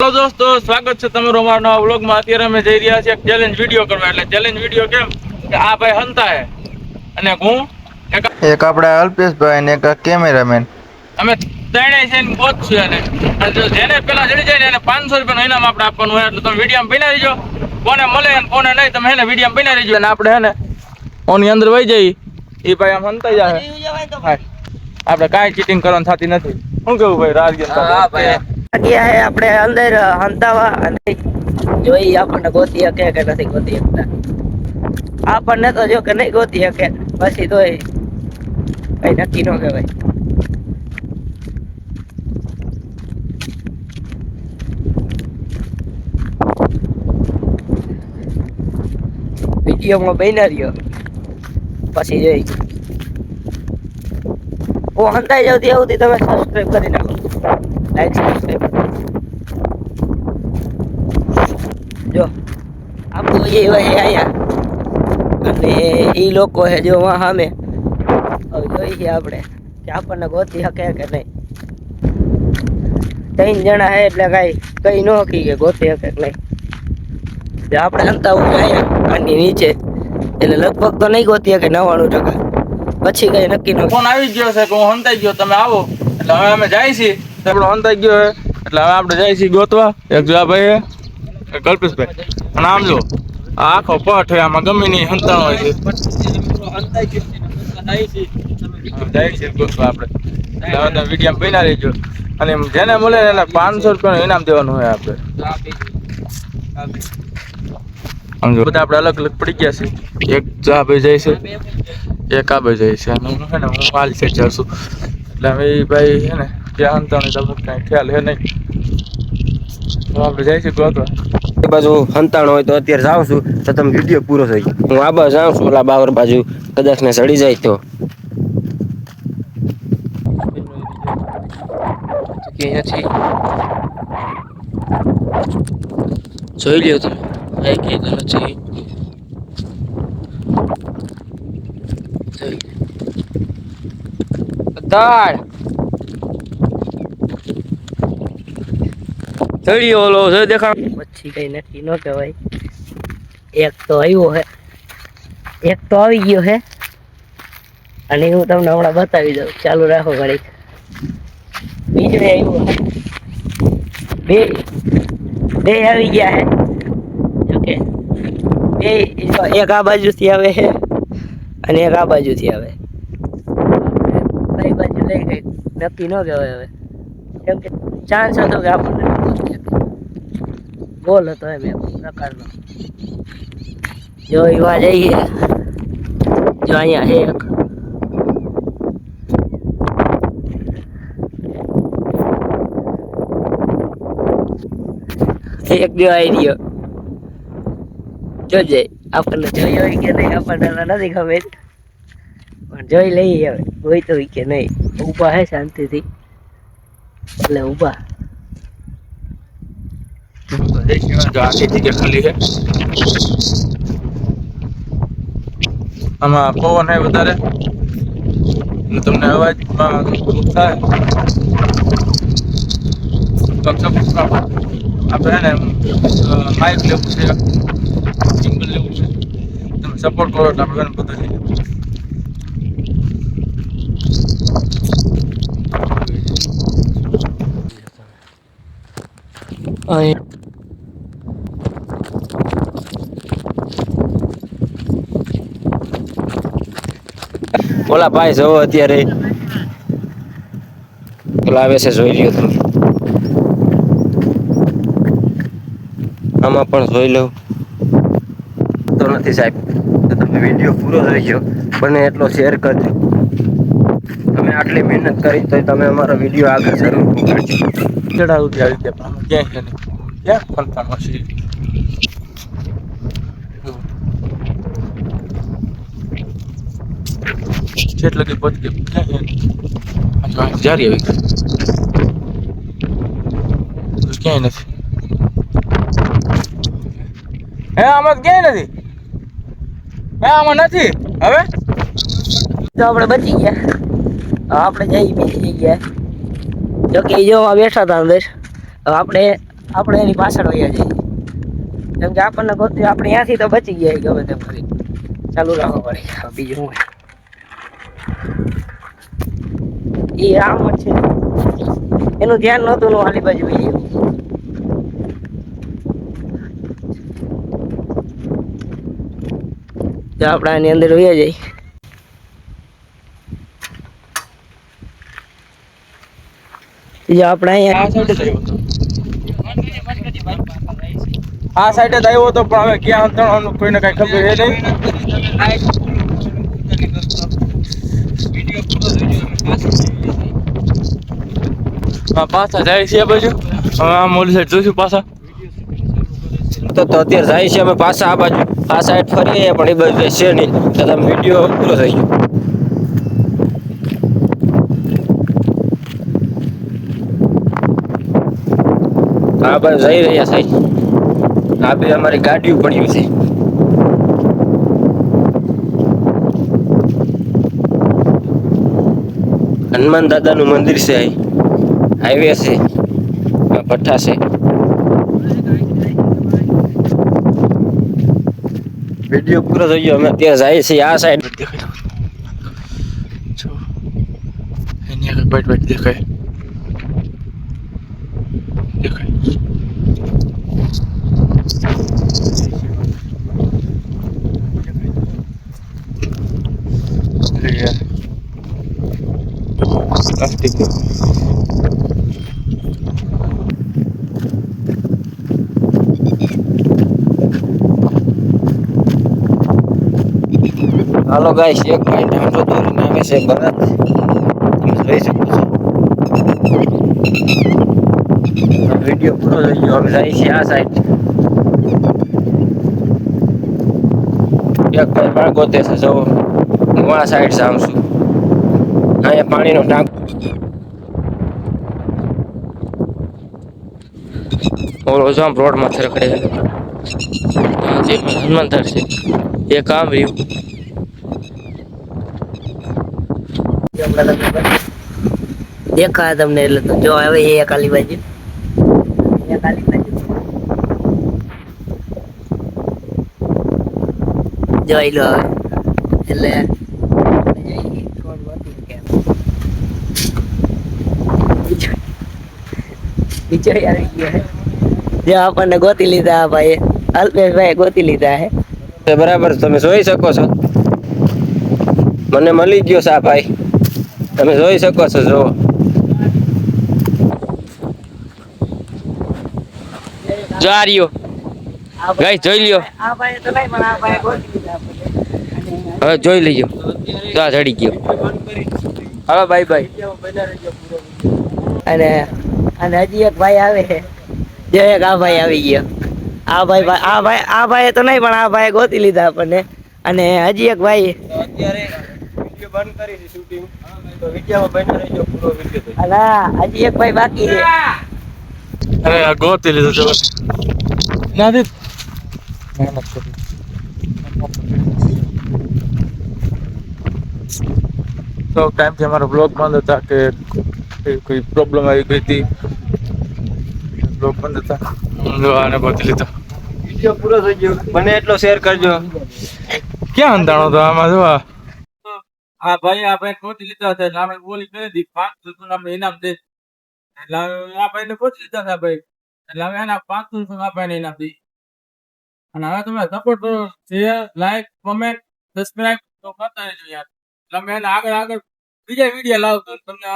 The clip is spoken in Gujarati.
હેલો દોસ્તો, સ્વાગત છે તમારું અમારા નવા વ્લોગમાં. અત્યારે અમે જઈ રહ્યા છીએ ચેલેન્જ વિડીયો કરવા. એટલે ચેલેન્જ વિડીયો કેમ કે આ ભાઈ હંતા હે અને હું એક આપડા અલ્પેશભાઈ ને એક કેમેરામેન. અમે ત્રણેય છે ને કોચ છે. અને જેને પેલા ચડી જાય ને એને 500 રૂપિયાનું ઇનામ આપણે આપવાનું હોય. એટલે તમે વિડીયોમાં બન્યા રહીજો. કોને મળે અને કોને નહીં તમે એને વિડીયોમાં બન્યા રહીજો. અને આપણે હે ને ઓની અંદર વહી જઈ એ ભાઈ આમ હંતાઈ જાય. આપણે કાંઈ ચીટિંગ કરવાની થતી નથી. શું કેવું ભાઈ રાજગીર? હા ભાઈ ગયા હે આપણે અંદર હંતાવા અને જોઈ આપણને ગોતી શકે કે નથી ગોતી શકતા. આપણને તો જો કે નહીં ગોતી શકે પછી તો કઈ નક્કી ન કહેવાય. વિડીયોમાં બન્યા રહ્યો પછી જોઈ હું હંતાઈ જાઉં ત્યાં સુધી તમે સબસ્ક્રાઈબ કરી નાખો. લાઈક સબસ્ક્રાઈબ જો આપણું એ હોય અહીંયા અને એ લોકો હે જો વાં સામે જોઈએ આપણે કે આપણને ગોતી શકે કે નહીં. 3 જણા હે એટલે કઈ ન હકી કે ગોતી શકે કે નહીં. આપણે હંતા અહીંયા આની નીચે એટલે લગભગ તો નહીં ગોતી શકે 99%. પછી કઈ નક્કી ન. ફોન આવી ગયો છે કે હું હંતાઈ ગયો, તમે આવો. એટલે હવે અમે જાય છીએ. આપણો હંતાઈ ગયો છે એટલે હવે આપણે જાય છીએ ગોતવા. એક જો ભાઈ એક કલ્પેશભાઈ અને આમ જો આ આખો પઠ હોય, આમાં ગમે નહીં હંતાણો હોય છે. જાય છે ગોતવા આપણે. એટલે હવે તમે વિડીયો બન્યા રહીજો. અને જેને મળે એને 500 રૂપિયાનું ઇનામ દેવાનું હોય આપણે. સમજો બધા આપણે અલગ અલગ પડી ગયા છે. એક જા ભાઈ જાય છે, એક આ ભાઈ જાય છે અને હું છે ને હું હાલ છે જાઉં છું. એટલે હવે એ ભાઈ છે ને ત્યાં હંતાણી તો કાંઈ ખ્યાલ હે નહીં. તો આપણે જાય છે ગોતવા. એ બાજુ હંતાણો હોય તો અત્યારે જાઉં છું તો તમે વિડીયો પૂરો થઈ ગયો. હું આ બાજુ જાઉં છું ઓલા બાવર બાજુ કદાચ ને સડી જાય તો નથી જોઈ લ્યો તમે. કઈ તો નથી દાળ ચડી ઓલો છે દેખા. પછી કઈ નક્કી ન કહેવાય. એક તો આવ્યો હે, એક તો આવી ગયો હે અને હું તમને હમણાં બતાવી દઉં. ચાલુ રાખો ઘડી. બીજો આવ્યો હે, બે આવી ગયા હે. ઓકે બે એક આ બાજુથી આવે છે અને એક આ બાજુથી આવે. કઈ બાજુ લઈ ગઈ નક્કી ન કહેવાય હવે. કેમ કે ચાન્સ હતો કે આપણને બોલ હતો એમ પ્રકારનો. જો એવા જઈએ જો અહીંયા એક જો આવી રહ્યો. જોજે આપણને જોઈ હોય કે નહીં આપણને નથી ખબર પણ જોઈ લઈએ હવે હોય તો કે નહીં. ઊભા હે શાંતિથી એટલે ઊભા. ખાલી છે આમાં પવન હે વધારે એટલે તમને અવાજમાં થાય. આપણે હે ને માઇક લેવું છે, સિંગલ લેવું છે. તમે સપોર્ટ કરો એટલે આપણે બધું લઈ લઈએ. ઓલા ભાઈ જો અત્યારે ઓલા આવે છે જોઈ લ્યો તમે. આમાં પણ જોઈ લઉં તો નથી સાહેબ. તો તમે વિડીયો પૂરો થઈ ગયો બને એટલો શેર કરજો. તમે આટલી મહેનત કરી તો તમે અમારો વિડીયો આગળ જરૂર પહોંચાડજો. ચડાવું ત્યાં આવી ગયા પણ ક્યાંય છે નહીં. ક્યાં ફરતા મશીન છેટ લગી પહોંચી ગયું. ક્યાંય નહીં. જારી આવી ક્યાંય નથી. હે આમાં ક્યાંય નથી. હે આમાં નથી. હવે તો આપણે બચી ગયા. આપણે જઈ બીજી જગ્યાએ. જો કે જો બેઠા હતા અંદર. હવે આપણે આપણે એની પાછળ વયા જઈએ. કેમ કે આપણને ગોત્યું આપણે ત્યાંથી તો બચી ગયા ગમે તેમ કરી. ચાલુ રાખો પડે બીજું શું હોય. એ આમ જ છે એનું ધ્યાન નહોતું નું હાલી બાજુ વહી ગયું. તો આપણે આની અંદર વયા જઈએ. જો આપણે અહીંયા આ સાઈડે જ આવ્યો હતો પણ હવે ક્યાં અંતરવાનું કોઈને કઈ ખબર છે નહીં. હા પાછા જાય છે આ બાજુ. હવે આમ ઓલી સાઈડ જોઈશું પાછા. તો અત્યારે જાય છે અમે પાછા આ બાજુ આ સાઈડ ફરીએ પણ એ બાજુ છે નહીં તો તમે વિડીયો પૂરો થઈ ગયો. આ બાજુ જઈ રહ્યા છે. આ બે અમારી ગાડીઓ પડ્યું છે. હનુમાન દાદાનું મંદિર છે. હાઈવે છે. આ ભઠ્ઠા છે. વિડીયો પૂરો થઈ ગયો. અમે અત્યારે જાય છે આ સાઈડ. જો એની આગળ બાઈટ બાઈટ દેખાય. પ્લાસ્ટિક હાલો ગાઈસ એક ભાઈ ટાંટો દોરીને આવે છે ભરત. તમે જોઈ શકો છો. વિડીયો પૂરો થઈ ગયો. અમે જાય છે આ સાઈડ. એક ભાઈ પણ ગોતે છે. જો હું આ સાઈડ જાઉં છું. અહીંયા પાણીનો ટાંકો. ઓલો જામ રોડ માં રખડે છે. જે હનુમાનતર છે એ કામ રહ્યું. દેખાય તમને એટલે તો જો હવે એ કાલી બાજુ જોઈ લો હવે એટલે બિચારી આવી ગયો હે. જો આપણને ગોતી લીધા ભાઈ અલ્પેશભાઈ ગોતી લીધા હે. તે બરાબર તમે જોઈ શકો છો. મને મળી ગયો છે આ ભાઈ. તમે જોઈ શકો છો. જો જો આ રહ્યો. ગાઈસ જોઈ લ્યો. આ ભાઈ તો નહીં પણ આ ભાઈ ગોતી લીધા આપણને. હવે જોઈ લેજો. તો આ ચડી ગયો. હવે બાય બાય. અને અને હજી એક ભાઈ આવે છે. જો એક આ ભાઈ આવી ગયો. આ ભાઈ તો નહીં પણ આ ભાઈ ગોતી લીધા આપણને. અને હજી એક ભાઈ અત્યારે વિડિયો બંધ કરી છે શૂટિંગ. તો વિડિયોમાં બન્યા રહેજો પૂરો વિડિયો. અલા હજી એક ભાઈ બાકી છે. અરે આ ગોતી લીધું ચલો. નાથી મહેનત કરી. તો ટાઈમથી અમારો બ્લોગ બંધ હતા કે કોઈ પ્રોબ્લેમ આવી ગઈ હતી. બ્લોગ બંધ હતા. જો આને ગોતી લીધો. વિડિયો પૂરો થઈ ગયો. બને એટલો શેર કરજો. ક્યાં અંધાણો તો આમાં જો આ ભાઈ ગોતી લીધા છે એટલે અમે બોલી કરી દી 500 રૂપિયા આપણે ઇનામ દે એટલે આ ભાઈને ગોતી લીધા છે ભાઈ એટલે અમે એના 500 રૂપિયા આપણે ઇનામ દઈ. અને હવે તમે સપોર્ટ કરો, શેર, લાઈક, કોમેન્ટ, સબસ્ક્રાઇબ તો કરતા રહેજો યાર. એટલે અમે એને આગળ બીજા વિડીયો લાવતો તમને